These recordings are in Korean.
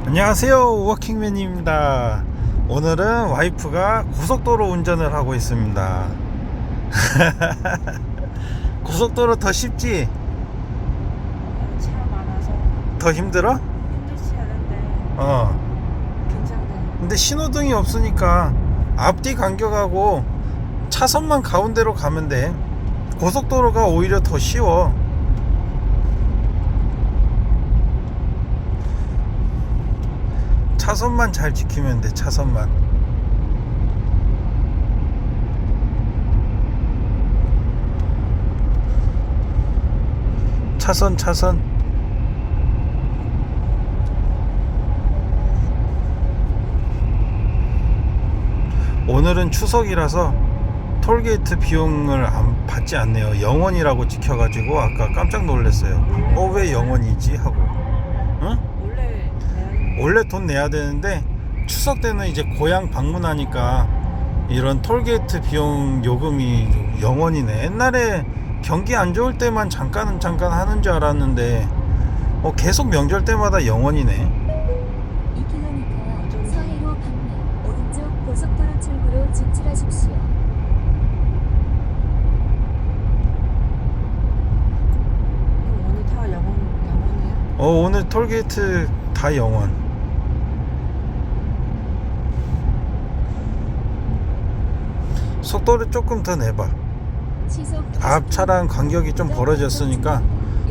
안녕하세요, 워킹맨입니다. 오늘은 와이프가 고속도로 운전을 하고 있습니다. 고속도로 더 쉽지? 차 많아서 더 힘들어? 힘들지 않은데 괜찮네. 근데 신호등이 없으니까 앞뒤 간격하고 차선만 가운데로 가면 돼. 고속도로가 오히려 더 쉬워. 차선만 잘 지키면 돼. 차선만. 차선. 오늘은 추석이라서 톨게이트 비용을 안 받지 않네요. 0원이라고 찍혀가지고 아까 깜짝 놀랐어요. 왜 0원이지 하고. 응? 원래 돈 내야 되는데 추석 때는 이제 고향 방문하니까 이런 톨게이트 비용 요금이 0원이네. 옛날에 경기 안 좋을 때만 잠깐 하는 줄 알았는데 계속 명절 때마다 0원이네. 2km 서해로 방면 오른쪽 고속도로 출구로 직진하십시오. 오늘 다 영원이야? 오늘 톨게이트 다 0원. 속도를 조금 더 내봐. 앞 차랑 간격이 좀 벌어졌으니까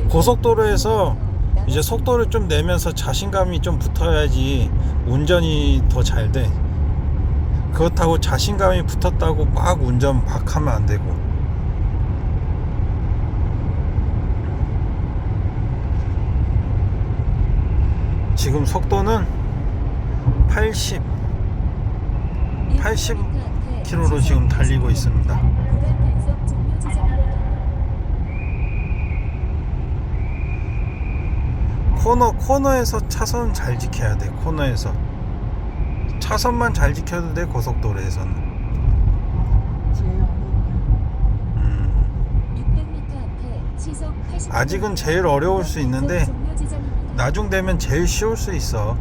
고속도로에서 이제 속도를 좀 내면서 자신감이 좀 붙어야지 운전이 더 잘 돼. 그렇다고 자신감이 붙었다고 막 운전 막 하면 안 되고. 지금 속도는 80km로 지금 달리고 있습니다. 코너에서 차선 잘 지켜야 돼. 코너에서 차선만 잘 지켜도 돼. 고속도로에서는. 아직은 제일 어려울 수 있는데 나중 되면 제일 쉬울 수 있어.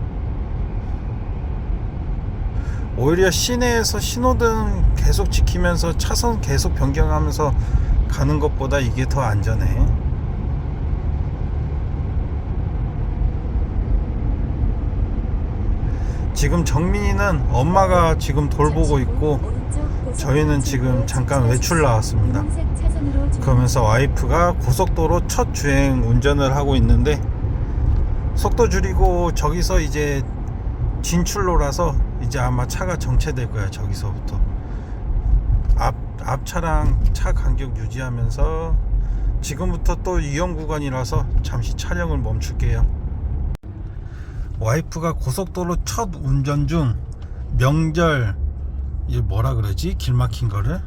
오히려 시내에서 신호등 계속 지키면서 차선 계속 변경하면서 가는 것보다 이게 더 안전해. 지금 정민이는 엄마가 지금 돌보고 있고 저희는 지금 잠깐 외출 나왔습니다. 그러면서 와이프가 고속도로 첫 주행 운전을 하고 있는데 속도 줄이고 저기서 이제 진출로라서 이제 아마 차가 정체될 거야. 저기서부터 앞 차랑 차 간격 유지하면서 지금부터 또 위험 구간이라서 잠시 촬영을 멈출게요. 와이프가 고속도로 첫 운전 중 명절 이게 뭐라 그러지? 길 막힌 거를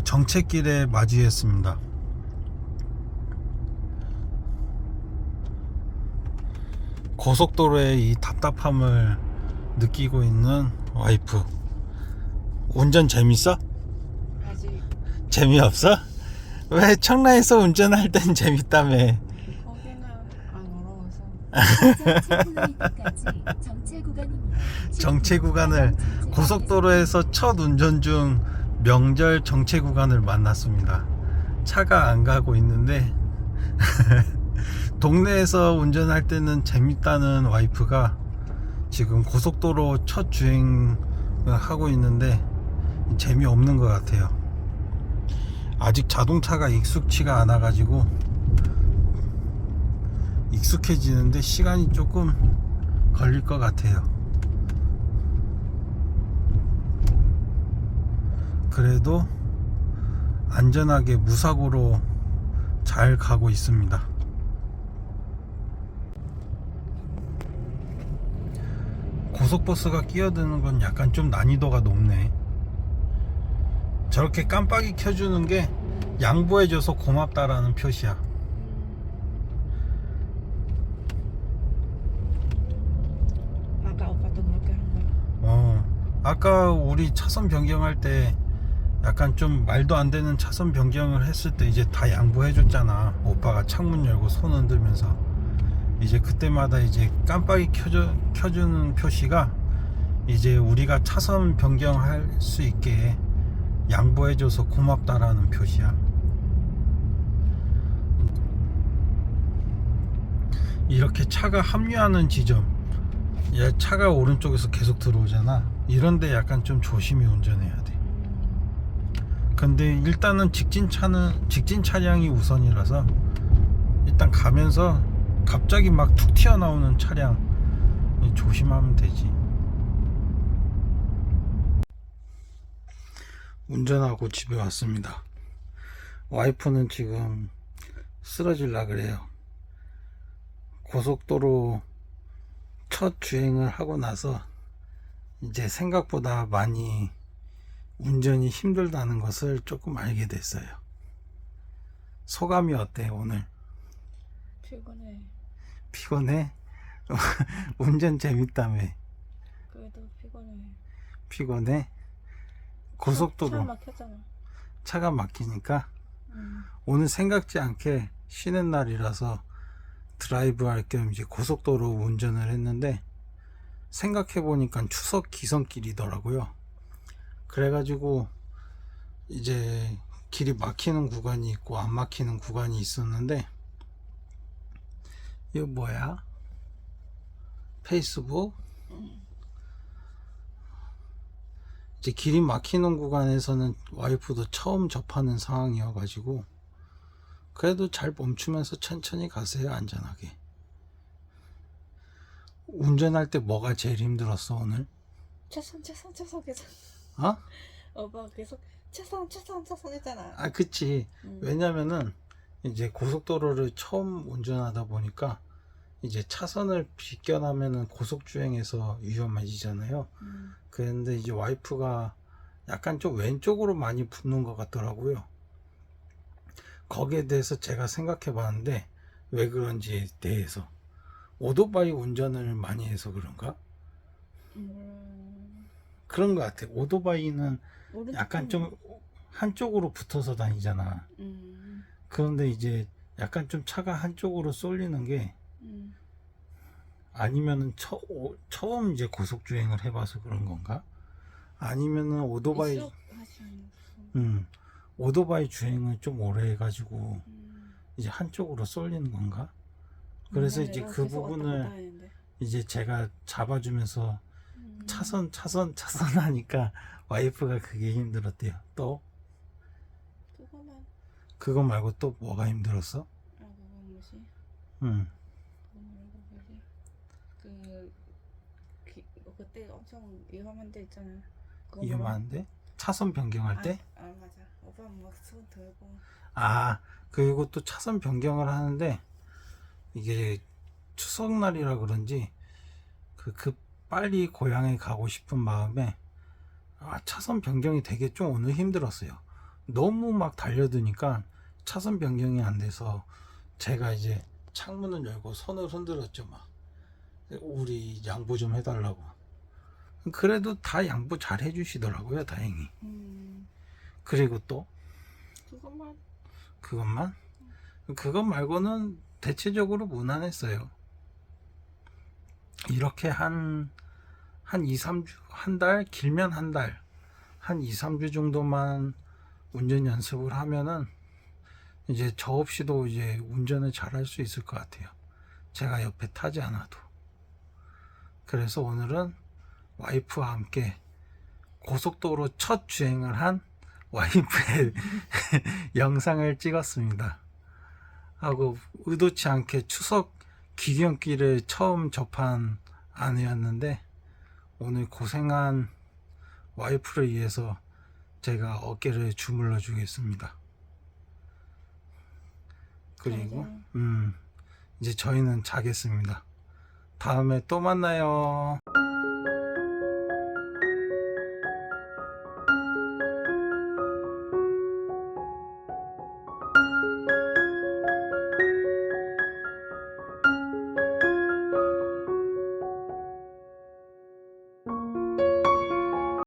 정체길에 마주했습니다. 고속도로의 이 답답함을 느끼고 있는 와이프. 운전 재밌어? 아직 재미없어? 왜 청라에서 운전할 땐 재밌다며? 거기는 안 어려워서. 정체 구간을 고속도로에서 첫 운전 중 명절 정체 구간을 만났습니다. 차가 안 가고 있는데 동네에서 운전할 때는 재밌다는 와이프가 지금 고속도로 첫 주행을 하고 있는데 재미없는 것 같아요. 아직 자동차가 익숙치가 않아 가지고 익숙해지는데 시간이 조금 걸릴 것 같아요. 그래도 안전하게 무사고로 잘 가고 있습니다. 고속버스가 끼어드는 건 약간 좀 난이도가 높네. 저렇게 깜빡이 켜주는 게 양보해줘서 고맙다라는 표시야. 아까 오빠도 그렇게 한 거야? 아까 우리 차선 변경할 때 약간 좀 말도 안 되는 차선 변경을 했을 때 이제 다 양보해 줬잖아. 오빠가 창문 열고 손 흔들면서. 이제 그때마다 이제 깜빡이 켜주는 표시가 이제 우리가 차선 변경할 수 있게 양보해줘서 고맙다라는 표시야. 이렇게 차가 합류하는 지점, 차가 오른쪽에서 계속 들어오잖아. 이런데 약간 좀 조심히 운전해야 돼. 근데 일단은 직진 차량이 우선이라서 일단 가면서 갑자기 막 툭 튀어나오는 차량 조심하면 되지. 운전하고 집에 왔습니다. 와이프는 지금 쓰러질라 그래요. 고속도로 첫 주행을 하고 나서 이제 생각보다 많이 운전이 힘들다는 것을 조금 알게 됐어요. 소감이 어때 오늘? 피곤해. 피곤해? 운전 재밌다며. 그래도 피곤해. 피곤해? 고속도로 차 막혔잖아. 차가 막히니까 오늘 생각지 않게 쉬는 날이라서 드라이브 할 겸 이제 고속도로 운전을 했는데 생각해 보니까 추석 기성길이더라고요. 그래가지고 이제 길이 막히는 구간이 있고 안 막히는 구간이 있었는데, 이거 뭐야? 페이스북? 이제 길이 막히는 구간에서는 와이프도 처음 접하는 상황이어가지고 그래도 잘 멈추면서 천천히 가세요. 안전하게. 운전할 때 뭐가 제일 힘들었어 오늘? 차선 계속. 어? 오빠 계속 차선 했잖아. 아 그치. 왜냐면은 이제 고속도로를 처음 운전하다 보니까 이제 차선을 비껴나면은 고속주행에서 위험해지잖아요. 그런데 이제 와이프가 약간 좀 왼쪽으로 많이 붙는 것 같더라고요. 거기에 대해서 제가 생각해 봤는데 왜 그런지에 대해서 오토바이 운전을 많이 해서 그런가? 그런 것 같아. 오토바이는 약간 좀 한쪽으로 붙어서 다니잖아. 그런데 이제 약간 좀 차가 한쪽으로 쏠리는 게 아니면은 처음 이제 고속주행을 해봐서 그런 건가? 아니면은 오토바이 오토바이 주행을 좀 오래 해가지고 이제 한쪽으로 쏠리는 건가? 그래서 이제 그 부분을 이제 제가 잡아주면서 차선 하니까 와이프가 그게 힘들었대요. 또 그거 말고 또 뭐가 힘들었어? 그거 뭐지? 응. 그때 엄청 위험한 데 있잖아. 위험한데? 차선 변경할 때? 맞아. 오빠 막 손 들고. 아, 그리고 또 차선 변경을 하는데 이게 추석날이라 그런지 그 빨리 고향에 가고 싶은 마음에 차선 변경이 되게 좀 오늘 힘들었어요. 너무 막 달려드니까 차선 변경이 안 돼서 제가 이제 창문을 열고 손을 흔들었죠. 막 우리 양보 좀 해달라고. 그래도 다 양보 잘 해주시더라고요, 다행히. 그리고 또 그것만? 그것 말고는 대체적으로 무난했어요. 이렇게 한 2, 3주, 한 달, 길면 한 달, 한 2, 3주 정도만 운전 연습을 하면은 이제 저 없이도 이제 운전을 잘 할 수 있을 것 같아요. 제가 옆에 타지 않아도. 그래서 오늘은 와이프와 함께 고속도로 첫 주행을 한 와이프의 영상을 찍었습니다. 하고 의도치 않게 추석 귀경길을 처음 접한 아내였는데 오늘 고생한 와이프를 위해서 제가 어깨를 주물러 주겠습니다. 그리고 이제 저희는 자겠습니다. 다음에 또 만나요.